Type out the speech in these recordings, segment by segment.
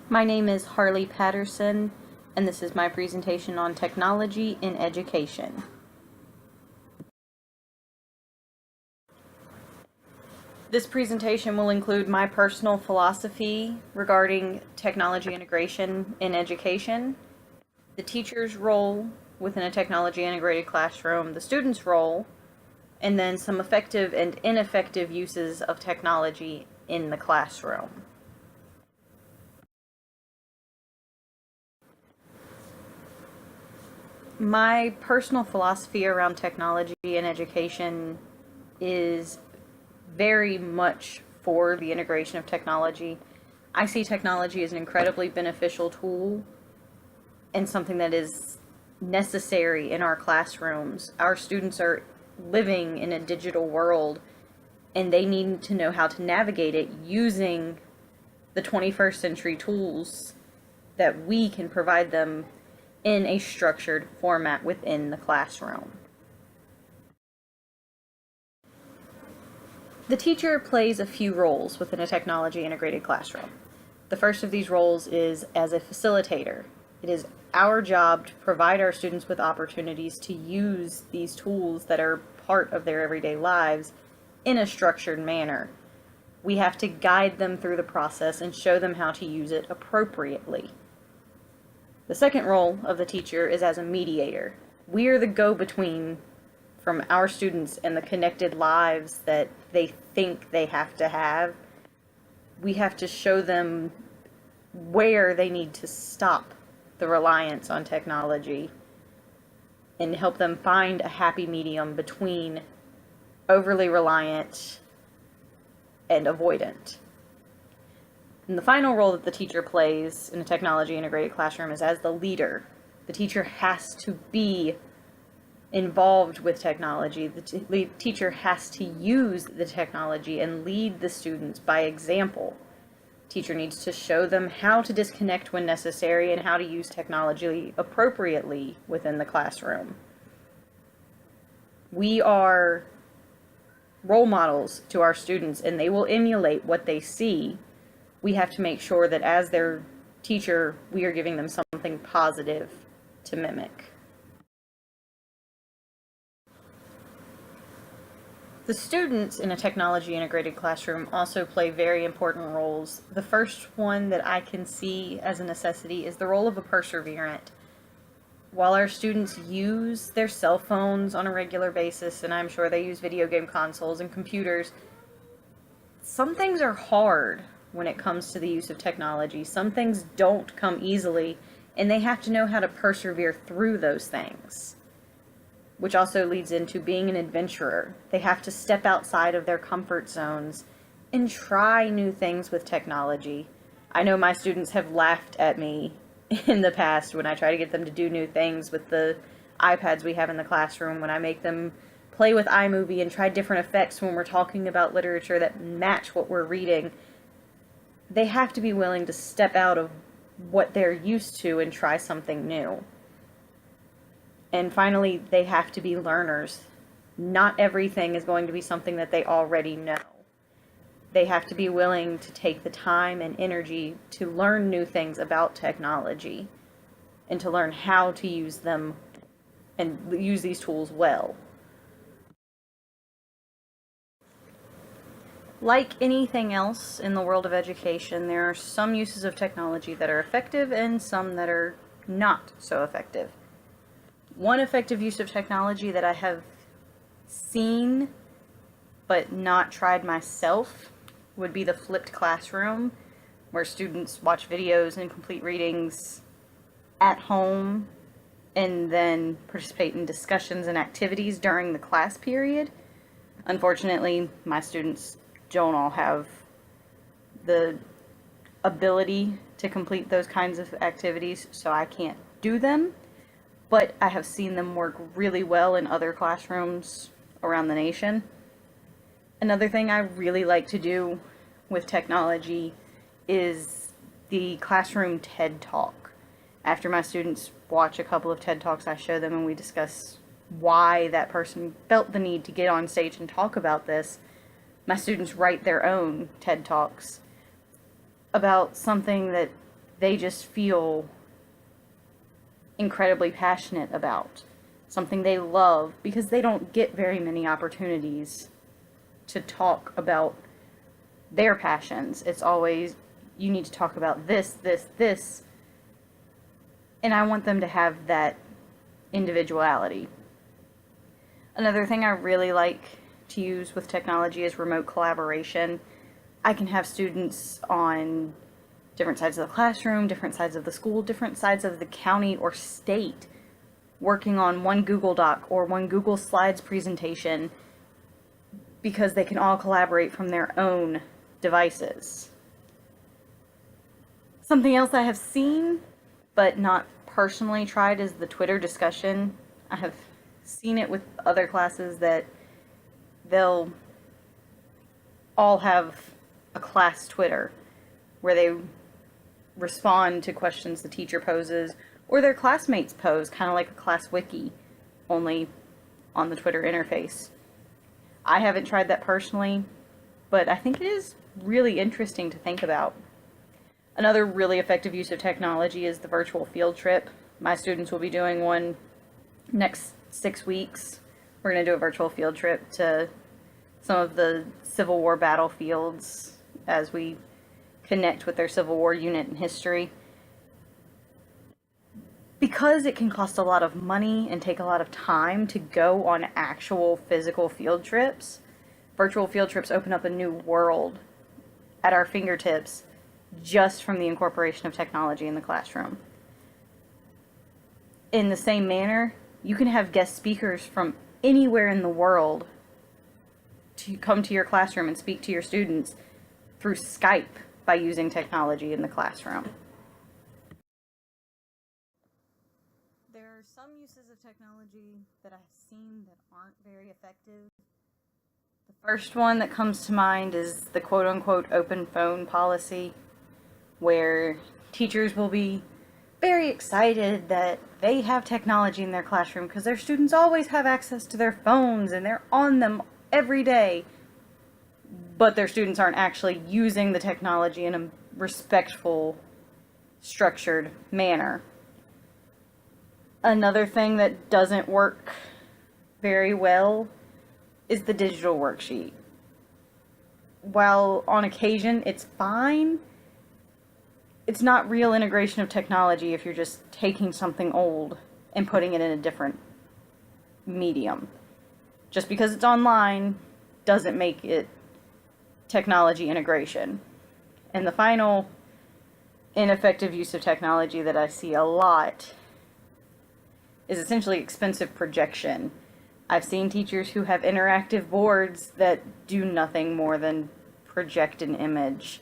My name is Harley Patterson, and this is my presentation on technology in education. This presentation will include my personal philosophy regarding technology integration in education, the teacher's role within a technology integrated classroom, the student's role, and then some effective and ineffective uses of technology in the classroom. My personal philosophy around technology in education is very much for the integration of technology. I see technology as an incredibly beneficial tool and something that is necessary in our classrooms. Our students are living in a digital world and they need to know how to navigate it using the 21st century tools that we can provide them in a structured format within the classroom. The teacher plays a few roles within a technology integrated classroom. The first of these roles is as a facilitator. It is our job to provide our students with opportunities to use these tools that are part of their everyday lives in a structured manner. We have to guide them through the process and show them how to use it appropriately. The second role of the teacher is as a mediator. We are the go-between from our students and the connected lives that they think they have to have. We have to show them where they need to stop the reliance on technology and help them find a happy medium between overly reliant and avoidant. And the final role that the teacher plays in a technology integrated classroom is as the leader. The teacher has to be involved with technology. The teacher has to use the technology and lead the students by example. The teacher needs to show them how to disconnect when necessary and how to use technology appropriately within the classroom. We are role models to our students and they will emulate what they see. We have to make sure that as their teacher, we are giving them something positive to mimic. The students in a technology integrated classroom also play very important roles. The first one that I can see as a necessity is the role of a perseverant. While our students use their cell phones on a regular basis, and I'm sure they use video game consoles and computers, some things are hard when it comes to the use of technology. Some things don't come easily, and they have to know how to persevere through those things, which also leads into being an adventurer. They have to step outside of their comfort zones and try new things with technology. I know my students have laughed at me in the past when I try to get them to do new things with the iPads we have in the classroom, when I make them play with iMovie and try different effects when we're talking about literature that match what we're reading. They have to be willing to step out of what they're used to and try something new. And finally, they have to be learners. Not everything is going to be something that they already know. They have to be willing to take the time and energy to learn new things about technology and to learn how to use them and use these tools well. Like anything else in the world of education, there are some uses of technology that are effective and some that are not so effective. One effective use of technology that I have seen but not tried myself would be the flipped classroom, where students watch videos and complete readings at home and then participate in discussions and activities during the class period. Unfortunately, my students don't all have the ability to complete those kinds of activities, so I can't do them. But I have seen them work really well in other classrooms around the nation. Another thing I really like to do with technology is the classroom TED Talk. After my students watch a couple of TED Talks, I show them and we discuss why that person felt the need to get on stage and talk about this. My students write their own TED Talks about something that they just feel incredibly passionate about, something they love, because they don't get very many opportunities to talk about their passions. It's always, you need to talk about this, and I want them to have that individuality. Another thing I really like to use with technology is remote collaboration. I can have students on different sides of the classroom, different sides of the school, different sides of the county or state, working on one Google Doc or one Google Slides presentation, because they can all collaborate from their own devices. Something else I have seen but not personally tried is the Twitter discussion. I have seen it with other classes that they'll all have a class Twitter where they respond to questions the teacher poses or their classmates pose, kind of like a class wiki, only on the Twitter interface. I haven't tried that personally, but I think it is really interesting to think about. Another really effective use of technology is the virtual field trip. My students will be doing one next 6 weeks. We're going to do a virtual field trip to some of the Civil War battlefields as we connect with their Civil War unit and history. Because it can cost a lot of money and take a lot of time to go on actual physical field trips, virtual field trips open up a new world at our fingertips just from the incorporation of technology in the classroom. In the same manner, you can have guest speakers from anywhere in the world to come to your classroom and speak to your students through Skype by using technology in the classroom. There are some uses of technology that I've seen that aren't very effective. The first one that comes to mind is the quote-unquote open phone policy, where teachers will be very excited that they have technology in their classroom because their students always have access to their phones and they're on them every day, but their students aren't actually using the technology in a respectful, structured manner. Another thing that doesn't work very well is the digital worksheet. While on occasion it's fine, it's not real integration of technology if you're just taking something old and putting it in a different medium. Just because it's online doesn't make it technology integration. And the final ineffective use of technology that I see a lot is essentially expensive projection. I've seen teachers who have interactive boards that do nothing more than project an image.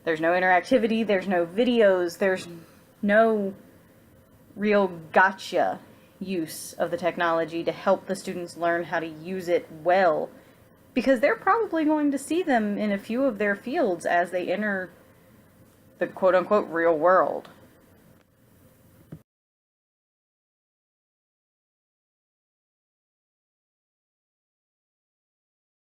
There's no interactivity, there's no videos, there's no real gotcha use of the technology to help the students learn how to use it well, because they're probably going to see them in a few of their fields as they enter the quote-unquote real world.